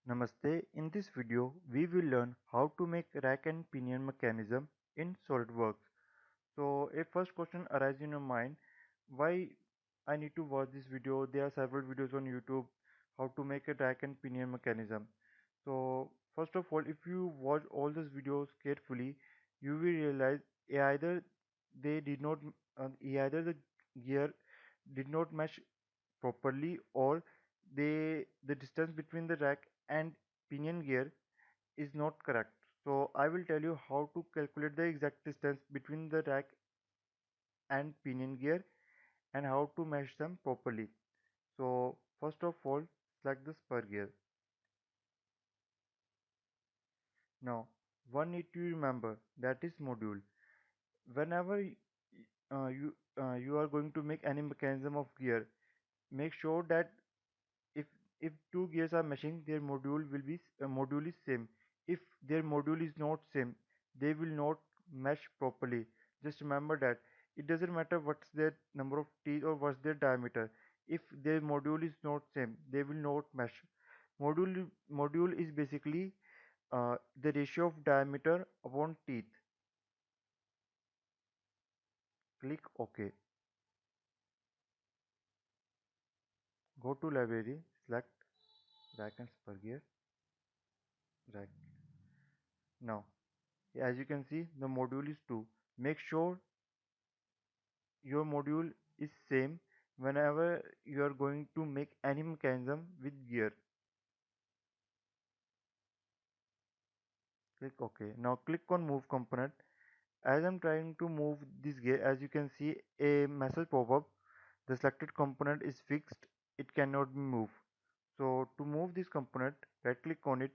Namaste. In this video, we will learn how to make rack and pinion mechanism in Solidworks. So, a first question arises in your mind, why I need to watch this video? There are several videos on YouTube how to make a rack and pinion mechanism. So, first of all, if you watch all these videos carefully, you will realize either they did not, either the gear did not mesh properly, or the distance between the rack and pinion gear is not correct. So I will tell you how to calculate the exact distance between the rack and pinion gear and how to measure them properly. So first of all, select the spur gear. Now one need to remember, that is module. Whenever you are going to make any mechanism of gear, make sure that if if two gears are meshing, their module is same. If their module is not same, they will not mesh properly. Just remember that it doesn't matter what's their number of teeth or what's their diameter. If their module is not same, they will not mesh. Module is basically the ratio of diameter upon teeth. Click OK. Go to library, select rack and spur gear. Rack. Now as you can see, the module is 2. Make sure your module is same whenever you are going to make any mechanism with gear. Click OK. Now click on move component. As I'm trying to move this gear, as you can see a message pop up. The selected component is fixed, it cannot be moved. So to move this component, right click on it,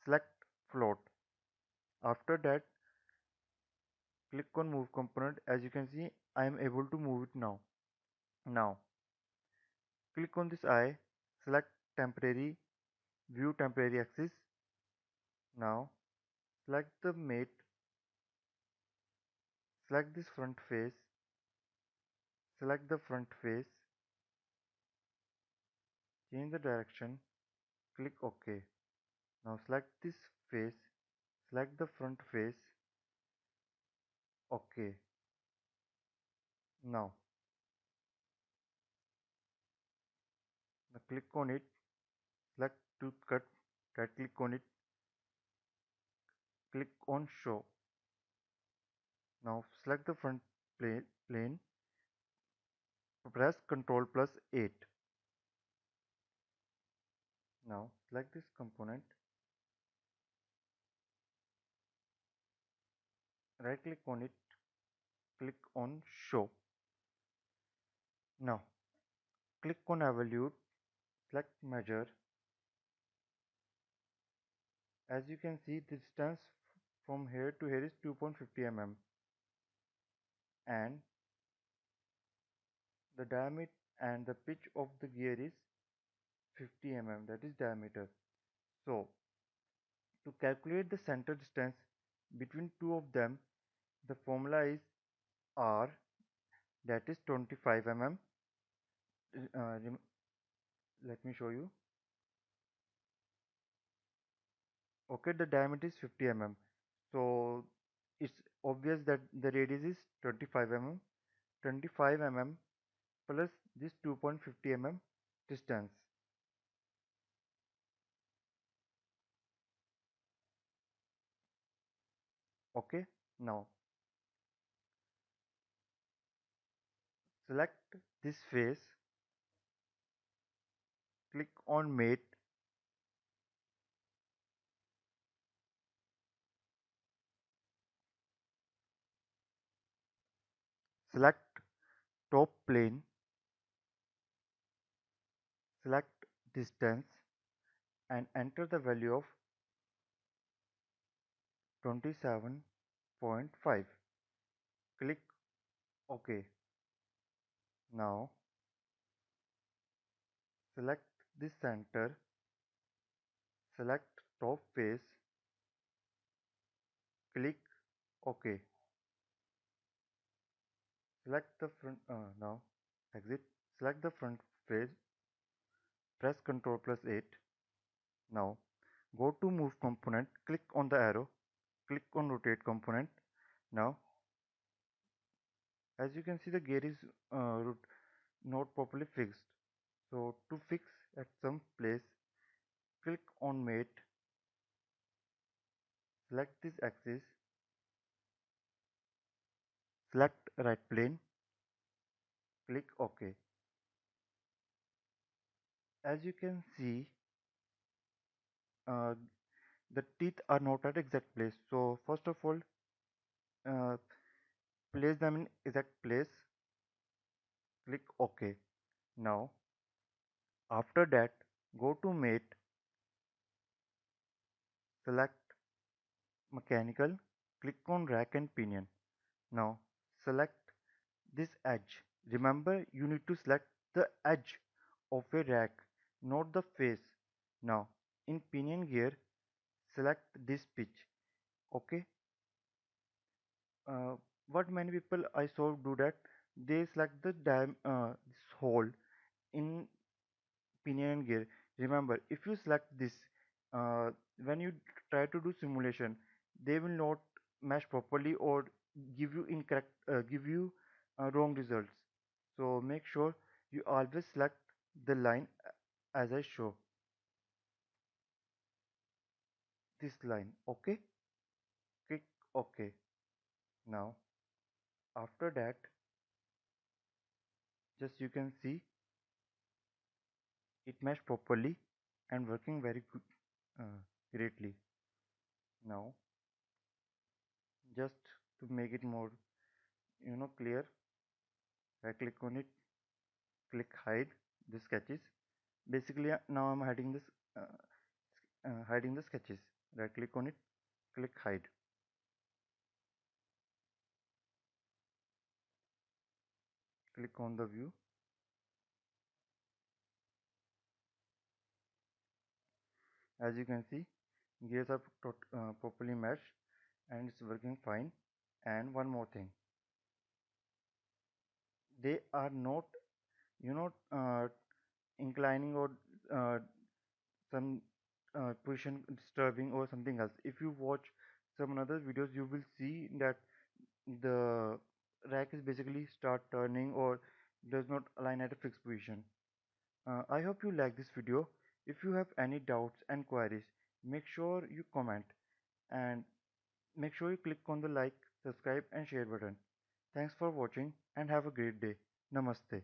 select float. After that, click on move component. As you can see, I am able to move it now. Now click on this eye, select temporary, view temporary axis. Now select the mate, select this front face, select the front face, change the direction, click OK. Now select this face, select the front face, OK. Now, click on it, select tooth cut, right click on it, click on show. Now select the front plane, press Ctrl plus 8. Now select this component, right click on it, click on show. Now click on evolute, select measure. As you can see, the distance from here to here is 2.50 mm, and the diameter and the pitch of the gear is 50 mm, that is diameter. So to calculate the center distance between two of them, the formula is R, that is 25 mm. Uh, Let me show you. Okay, the diameter is 50 mm. So it's obvious that the radius is 25 mm. 25 mm plus this 2.50 mm distance. Okay, now select this face, click on mate, select top plane, select distance, and enter the value of 27.5. Click OK. Now select this center, select top face, click OK. Select the front, now exit, select the front face, press Ctrl plus 8. Now Go to move component, click on the arrow, click on rotate component. Now, as you can see, the gear is not properly fixed. So to fix at some place, click on mate, select this axis, select right plane, click OK. As you can see, uh, the teeth are not at exact place. So first of all, uh, place them in exact place, click OK. Now, after that, go to mate, select mechanical, click on rack and pinion. Now, select this edge. Remember, you need to select the edge of a rack, not the face. Now, in pinion gear, select this pitch. Okay. Uh, what many people I saw do that, they select the this hole in pinion gear. Remember, if you select this, uh, when you try to do simulation, they will not mesh properly or give you wrong results. So make sure you always select the line as I show, this line. Okay, click OK. Now after that, just you can see it mesh properly and working very good, greatly. Now just to make it more clear, I click on it, click hide the sketches. Basically, now I'm hiding the sketches. Right click on it, click hide, click on the view. As you can see, gears are properly meshed and it's working fine. And one more thing, they are not you know inclining or uh, some position disturbing or something else. If you watch some other videos, you will see that the rack is basically start turning or does not align at a fixed position. I hope you like this video. If you have any doubts and queries, make sure you comment and make sure you click on the like, subscribe and share button. Thanks for watching and have a great day. Namaste.